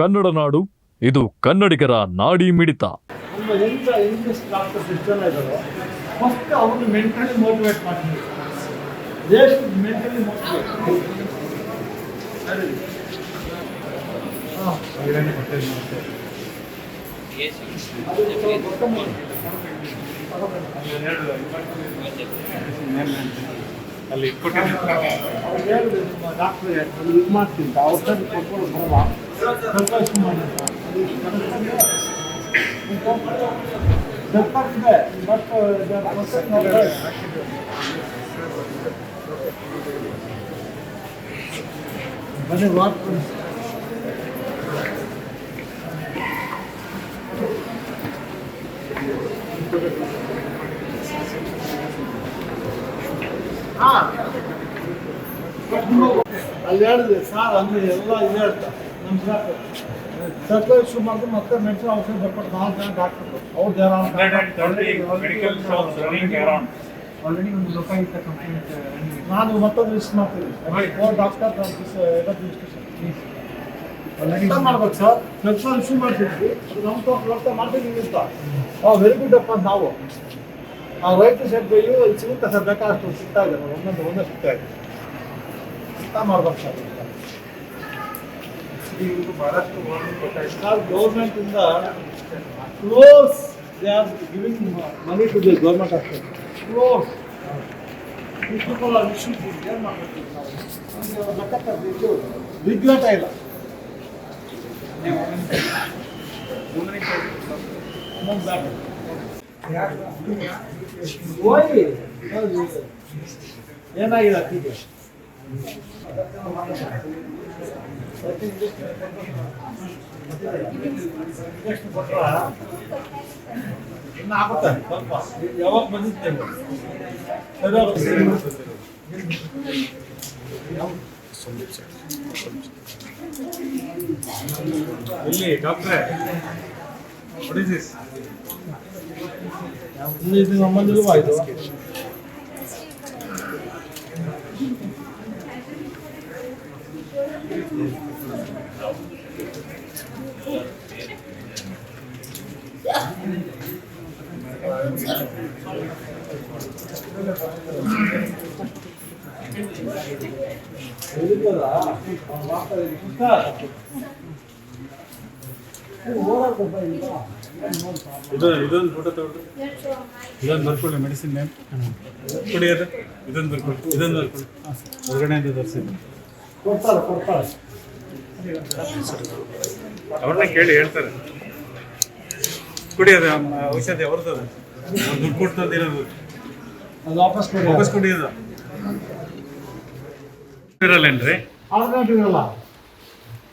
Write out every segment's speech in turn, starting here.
ಕನ್ನಡ ನಾಡು, ಇದು ಕನ್ನಡಿಗರ ನಾಡಿ ಮಿಡಿತ. ನಮ್ಮ ಎಂಥ ಇಂಗ್ಲೀಷ್ ಡಾಕ್ಟರ್ಸ್ ಎಷ್ಟು ಜನ ಇದ್ದಾರೋ ಫಸ್ಟ್ ಅವ್ರನ್ನ ಮೆಂಟಲಿ ಮೋಟಿವೇಟ್ ಮಾಡ್ತೀವಿ. ದೇಶದ ಮೆಂಟಲಿ ಮೋಟಿವೇಟ್ ಅಲ್ಲಿ ಅವ್ರು ಹೇಳಿದ್ರು ನಿಮ್ಮ ಡಾಕ್ಟ್ರ್ ಇದು ಮಾಡ್ತೀನಿ ಅವ್ರ ಸರಿ ಕೊಟ್ಕೊಂಡು ಬರಲ್ಲ ಸರ್ಕಾರಿ ಮಾಡಿ ಸರ್ಕಾರದಿದೆ ಬಟ್ ಬನ್ನಿ ವಾಟ್ ಅಲ್ಲಿ ಹೇಳಿದೆ ಸರ್ ಅಂದ್ರೆ ಎಲ್ಲ ಇದು ಹೇಳ್ತಾರೆ ನಮ್ಮ ಸರ್ಕಾರಿ ಶಿವಮೊಗ್ಗ ಮತ್ತೆ ಮೆಡಿಸಿನ್ ಔಷಧಿ ಬರ್ಕೊಟ್ಟು 4 ಜನ ಡಾಕ್ಟರ್ ಅವ್ರು ಆಲ್ರೆಡಿ ಒಂದು ಲೋಕಾಯುಕ್ತ ಕಂಪ್ಲೇಂಟ್ ನಾನು ಮತ್ತೊಂದು ಲಿಸ್ಟ್ ಮಾಡ್ತೀನಿ 4 ಡಾಕ್ಟರ್ ಮಾಡ್ಬೇಕು ಸರ್ ಮೆಡಿಸಿನ್ ಇಶ್ಯೂ ಮಾಡ್ತಿದ್ವಿ ಅದು ನಮ್ಮ ವ್ಯವಸ್ಥೆ ಮಾಡ್ತೀನಿ ಅಂತ ವೆರಿ ಗುಡ್ ಅಪ್ಪ ನಾವು ಆ ರೈತ ಸೆಟ್ ಇಲ್ಲಿ ಸಿಗುತ್ತೆ ಸರ್ ಬೇಕಾದಷ್ಟು ಸಿಗ್ತಾ ಇದೆ ಒಂದೇ ಸಿಗ್ತಾ ಇದೆ ಮಾಡ್ಬೇಕು ಸರ್ ಬಹಳಷ್ಟು ಗೌರ್ಮೆಂಟ್ ಇಂದ close they are giving money to the government ಅಷ್ಟೇ ಕ್ಲೋಸ್ ಏನು ಮಾಡಬೇಕು ನಾವು ಲೆಕ್ಕ ತರಬೇಕು ವಿಜ್ಞಾಟ ಇಲ್ಲ ಹೋಗಿ ಏನಾಗಿದೆ ಅಕ್ಕಿಗೆ ಇನ್ನು ಆಗುತ್ತೆ ಸ್ವಲ್ಪ ಯಾವಾಗ ಬಂದಿದ್ದೇವೆ ಇಲ್ಲಿ ಡಾಕ್ಟ್ರೆ ವಾಟ್ ಇಸ್ ದಿಸ್ ಇದು ನಮ್ಮಲ್ಲಿಲ್ವಾ ಇದು ಇದೊಂದು ಫೋಟೋ ತಗೊಳ್ರಿ ಇದೊಂದು ಬರ್ಕೊಳ್ಳಿ ಮೆಡಿಸಿನ್ ನೇಮ್ ಕೊಡಿ ಅದು ಇದೊಂದು ಬರ್ಕೊಳ್ಳಿ ಇದೊಂದು ಬರ್ಕೊಳ್ಳಿ ಹೊರಗಡೆಯಿಂದ ತರಿಸಿದ್ದು ಕೊಡ್ತಾರೆ ಅವ್ರನ್ನ ಕೇಳಿ ಹೇಳ್ತಾರೆ ಕೊಡಿ ಅದು ಔಷಧಿ ಅವ್ರದ್ದು ಅದು ದುಡ್ಡು ಕೊಟ್ಟು ತಂದಿರೋದು ಅದು ವಾಪಸ್ ಕೊಡಿ ಅದು ಇರಲ್ಲೇನ್ರಿ ಆಲ್ಟರ್ನೇಟಿವ್ ಇರಲ್ಲ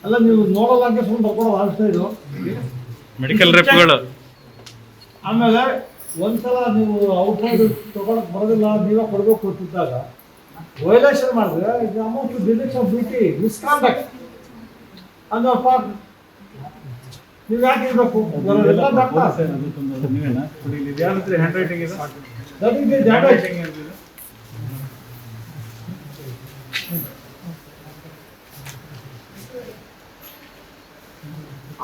ಅಲ್ಲ ನೀವು ನೋಡಲ್ಲ ಅಂತ ಸುಮ್ಮನೆ ತಗೊಳ್ಳೋದು ಅಷ್ಟೇ ಇದು ಮೆಡಿಕಲ್ ರೆಪ್ಗಳು ಆಮೇಲೆ ಒಂದ್ಸಲ ನೀವು ಔಟ್ಸೈಡ್ ತಗೊಳಕ್ ಬರೋದಿಲ್ಲ ನೀವೇ ಕೊಡಬೇಕು ಕೊಟ್ಟಿದ್ದಾಗ ವೈಲೇಷನ್ ಮಾಡಿದ್ರೆ ಇದು ಅಮೌಂಟ್ ಡಿಲಿಕ್ಸ್ ಆಫ್ ಡ್ಯೂಟಿ ಮಿಸ್ಕಾಂಡಕ್ಟ್ ಅಂದ್ರೆ ಪಾರ್ಟ್ ನೀವು ಯಾಕೆ ಇರಬೇಕು ನೀವೇನಾ ಇದ್ಯಾವ್ದು ಹ್ಯಾಂಡ್ ರೈಟಿಂಗ್ ಇದೆ ದಟ್ ಇಸ್ ದಿ ಡಾಟಾ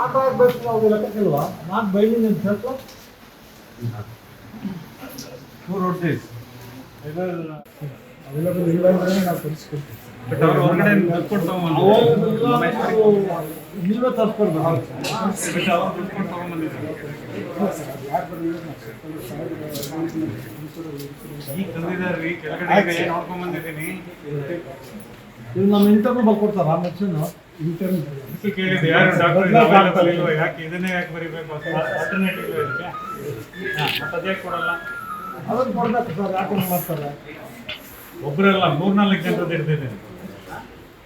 ಆಟ ಆಡ್ಬೇಕು ನಾವು ಲೆಕ್ಕಕ್ಕಿಲ್ವಾ ನಾನು ಬೈಲಿಂಗ್ ಅಂತ ಹೇಳ್ತು Who wrote this? ಅವೈಲೇಬಲ್ ಇಲ್ಲ ಅಂದ್ರೆ ನಾವು ತರಿಸ್ಕೊಡ್ತೀವಿ ಬಟ್ ಅವ್ರು ಹೊರಗಡೆ ದುಡ್ಡು ಕೊಟ್ಟು ನೀವೇ ತರಿಸ್ಕೊಡ್ಬೇಕು ಬಟ್ ಅವ್ರು ದುಡ್ಡು ಕೊಟ್ಟು ತಗೊಂಡ್ಬಂದಿದ್ದಾರೆ ಈಗ ತಂದಿದ್ದಾರೆ ಕೆಳಗಡೆ ನೋಡ್ಕೊಂಡ್ಬಂದಿದ್ದೀನಿ ಇದು ನಮ್ಮ ಇಂಟರ್ನೂ ಬರ್ಕೊಡ್ತಾರ ಆ ಮೆಡಿಸಿನ್ ಇಂಟರ್ನ್ ಅದಕ್ಕೆ ಕೇಳಿದೆ ಯಾರು ಡಾಕ್ಟರ್ ಇಲ್ವಾ ಯಾಕೆ ಇದನ್ನೇ ಯಾಕೆ ಬರೀಬೇಕು ಆಲ್ಟರ್ನೇಟಿವ್ ಇದಕ್ಕೆ ಮತ್ತೆ ಅದ್ಯಾಕೆ ಕೊಡಲ್ಲ ಅದನ್ನು ಕೊಡ್ಬೇಕು ಸರ್ ಯಾಕೆ ಮಾಡ್ತಾರೆ ಒಬ್ಬರಲ್ಲ 3-4 ಜನರದ್ದು ಹಿಡ್ದಿದ್ದೀನಿ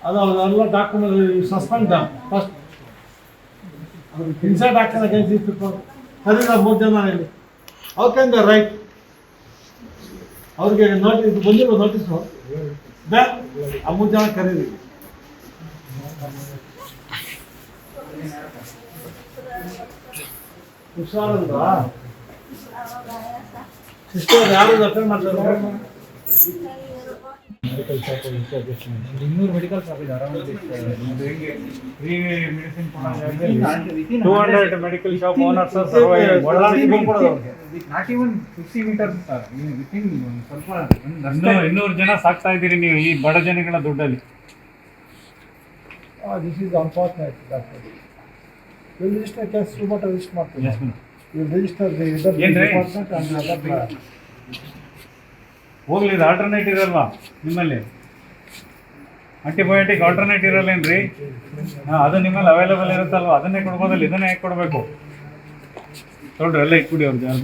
ಅದು ಅದೆಲ್ಲ ಡಾಕ್ಯುಮೆಂಟ್ ಸಸ್ಪೆಂಡ್ ಫಸ್ಟ್ ಅವ್ರಿಗೆ ಇನ್ಸೈಡ್ ಹಾಕಿದ ಅಗೇನ್ಸ್ಟ್ ದೀಸ್ ಪೀಪಲ್ ಅದರಿಂದ 3 ಜನ ಇಲ್ಲಿ ಅವ್ಕೆಂದ ರೈಟ್ ಅವ್ರಿಗೆ ನೋಟಿಸ್ ಇದು ಬಂದಿರೋ ನೋಟಿಸು ಆ 3 ಜನ ಕರೀರಿ ಹುಷಾರಂದ್ರ ಸಿಸ್ಟರ್ ಯಾರು ಅಟೆಂಡ್ ಮಾಡ್ತಾರೆ ಮೆಡಿಕಲ್ ಶಾಪ್ ಒಂದು 200 ಮೆಡಿಕಲ್ ಶಾಪ್ ಇದೆ around free medicine 200 medical shop owners survive not even 50 metre sir within ಸ್ವಲ್ಪ ಇನ್ನೂರು ಜನ ಸಾಕ್ತಾ ಇದ್ದೀರಿ ನೀವು ಈ ಬಡ ಜನಗಳ ದುಡ್ಡಲ್ಲಿ. This is unfortunate doctor. Will register case tomorrow register ಮಾಡ್ತೀನಿ. Yes, ma'am. Will register the ಏನ್ರಿ? ಡಿಪಾರ್ಟ್ಮೆಂಟ್ ಅಂಡ್ ಅದರ್ ಹೋಗ್ಲಿ, ಇದು ಆಲ್ಟರ್ನೇಟ್ ಇರಲ್ವಾ ನಿಮ್ಮಲ್ಲಿ? ಆಂಟಿಬಯೋಟಿಕ್ ಆಲ್ಟರ್ನೇಟ್ ಇರಲ್ಲೇನ್ರಿ? ಅದು ನಿಮ್ಮಲ್ಲಿ ಅವೈಲೇಬಲ್ ಇರುತ್ತಲ್ವ, ಅದನ್ನೇ ಕೊಡ್ಬೋದಲ್ಲ, ಇದನ್ನೇ ಯಾಕೆ ಕೊಡಬೇಕು? ನೋಡ್ರಿ ಎಲ್ಲ ಇಟ್ಬಿಡಿ ಅವ್ರು ಜಾಗ.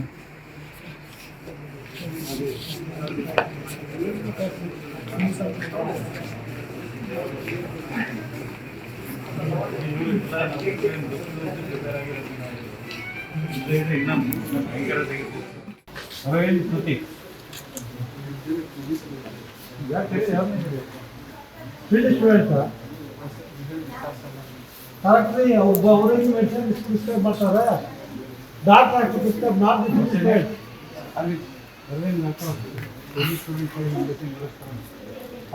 ಫೀಲ್ಡ್ ಸ್ಟೂಡೆಂಟ್ ಕರೆಕ್ಟ್ಲಿ ಅವರಿಗೆ ಮೆಡಿಸಿನ್ ಪ್ರಿಸ್ಕ್ರೈಬ್ ಮಾಡ್ತಾರೆ. Doctor act prescribe not the student.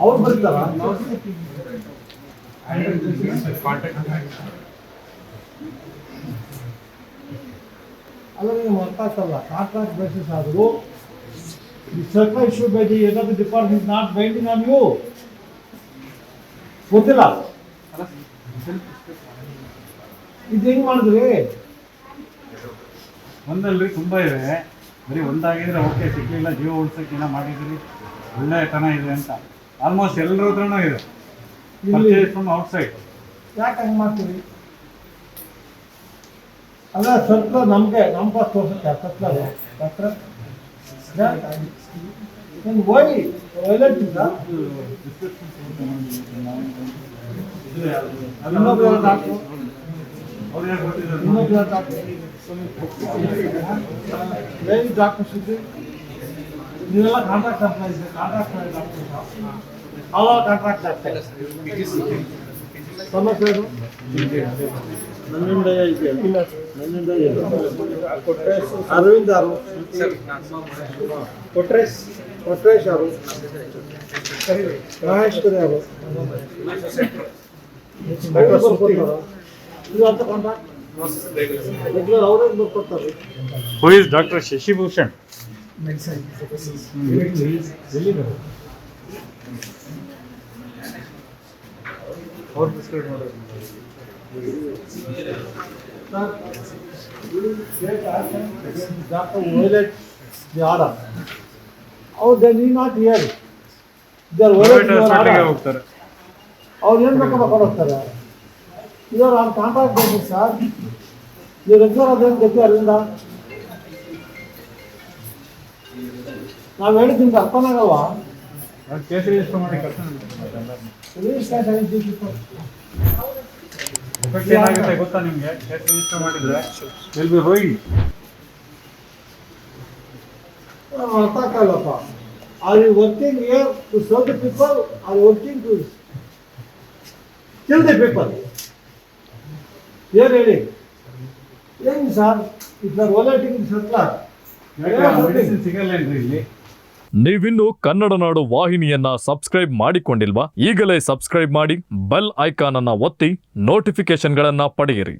ಅವ್ರು ಬರ್ತಾರ ಅಲ್ಲ, ನೀವು ಅರ್ಥ ಆಗ್ತಲ್ಲ. ಕಾಂಟ್ರಾಕ್ಟ್ ಬೇಸಿಸ್ ಆದರೂ the circle issue by the head of the department not binding on you. ಗೊತ್ತಿಲ್ಲ ಇದು ಹೆಂಗ್ ಮಾಡಿದ್ರಿ? ಒಂದಲ್ರಿ ತುಂಬಾ ಇವೆ, ಬರೀ ಒಂದಾಗಿದ್ರೆ ಓಕೆ, ಸಿಗ್ಲಿಲ್ಲ, ಜೀವ ಉಳ್ಸಕ್ಕಿಲ್ಲ ಮಾಡಿದ್ರಿ, ಒಳ್ಳೆತನ ಇದೆ ಅಂತ ಆಲ್ಮೋಸ್ಟ್ ಎಲ್ಲರ ಹತ್ರನೂ ಇದೆ. Purchase from outside. ಯಾಕೆ ಹಂಗೆ ಮಾಡ್ತೀರಿ? ಅಲ್ಲ, ಸರ್ಕಲ್ ನಮಗೆ ನಮ್ಮ ಪಾಸ್ ತೋರಿಸುತ್ತೆ ಸರ್ಕಲ್ ಡಾಕ್ಟ್ರ. ಏನು ಓದಿ ವೈಲೆಂಟ್ ಇಲ್ಲ. ಇನ್ನೊಬ್ಬ ಡಾಕ್ಟ್ರು ಅವ್ರು ಯಾರು ಗೊತ್ತಿದ್ದಾರೆ? ಇನ್ನೊಬ್ಬ ಡಾಕ್ಟ್ರು ವೇರಿ ಡಾಕ್ಟರ್ ಸಿದ್ದು ನೀವೆಲ್ಲ ಕಾಂಟ್ರಾಕ್ಟ್ ಎಂಪ್ಲಾಯೀಸ್. ಕಾಂಟ್ರಾಕ್ಟ್ ಡಾಕ್ಟರ್ ಅವ ಕಾಂಟ್ರಾಕ್ಟ್ ಡಾಕ್ಟರ್ ಸಮಸ್ಯೆ ಏನು? ನನ್ನಿಂದ ಇಲ್ಲ, ನನ್ನಿಂದ ಅರವಿಂದ್ ಯಾರು? ಕೊಟ್ರೇಶ್ ಯಾರು? ಮಹೇಶ್ವರಿ ಯಾರು? ಇದು ಅಂತ ಕಾಂಟ್ರಾಕ್ಟ್ ರೆಗ್ಯುಲರ್ ಅವ್ರೇನು ಬರ್ಕೊಡ್ತಾರೆ. Who is doctor Shashibhushan? ಅವ್ರು ಪ್ರಿಸ್ಕ್ರೈಬ್ ಮಾಡೋದು. Doctor violate the order. Oh, they need not hear. They are violating your order. ಹೋಗ್ತಾರೆ. ಅವ್ರು ಏನು ಬೇಕಾದ್ರೆ ಕೊಡೋಗ್ತಾರೆ. ಇವರು ಅವ್ರ ಕಾಂಟ್ರಾಕ್ಟ್ ಬೇಕು ಸರ್. ನೀವು ರೆಗ್ಯುಲರ್ ಅದೇನು ಗತಿ ಅಲ್ಲಿಂದ ನಾವು ಹೇಳಿದ್ರಿಂದ ಅರ್ಥನಾಗಲ್ವಾ? ಕೇಸ್ ರಿಜಿಸ್ಟರ್ ಮಾಡಿ ಕರ್ಕೊಂಡು ಏನಾಗುತ್ತೆ ಗೊತ್ತಾ ನಿಮಗೆ? ಕೇಸ್ ರಿಜಿಸ್ಟರ್ ಮಾಡಿದ್ರೆ ವಿಲ್ ಬಿ ರೋಯಿಂಗ್. ಅರ್ಥ ಆಗಲ್ಲಪ್ಪ. Are you working here to serve the people? Are you working to kill the people? ಏನು ಹೇಳಿ? ಏನು sir, if you are violating circular medicine ಸಿಗಲ್ಲೇನ್ರಿ ಇಲ್ಲಿ? ನೀವಿನ್ನು ಕನ್ನಡ ನಾಡು ವಾಹಿನಿಯನ್ನ ಸಬ್ಸ್ಕ್ರೈಬ್ ಮಾಡಿಕೊಂಡಿಲ್ವಾ? ಈಗಲೇ ಸಬ್ಸ್ಕ್ರೈಬ್ ಮಾಡಿ, ಬೆಲ್ ಐಕಾನ್ ಅನ್ನ ಒತ್ತಿ ನೋಟಿಫಿಕೇಶನ್ಗಳನ್ನ ಪಡೆಯಿರಿ.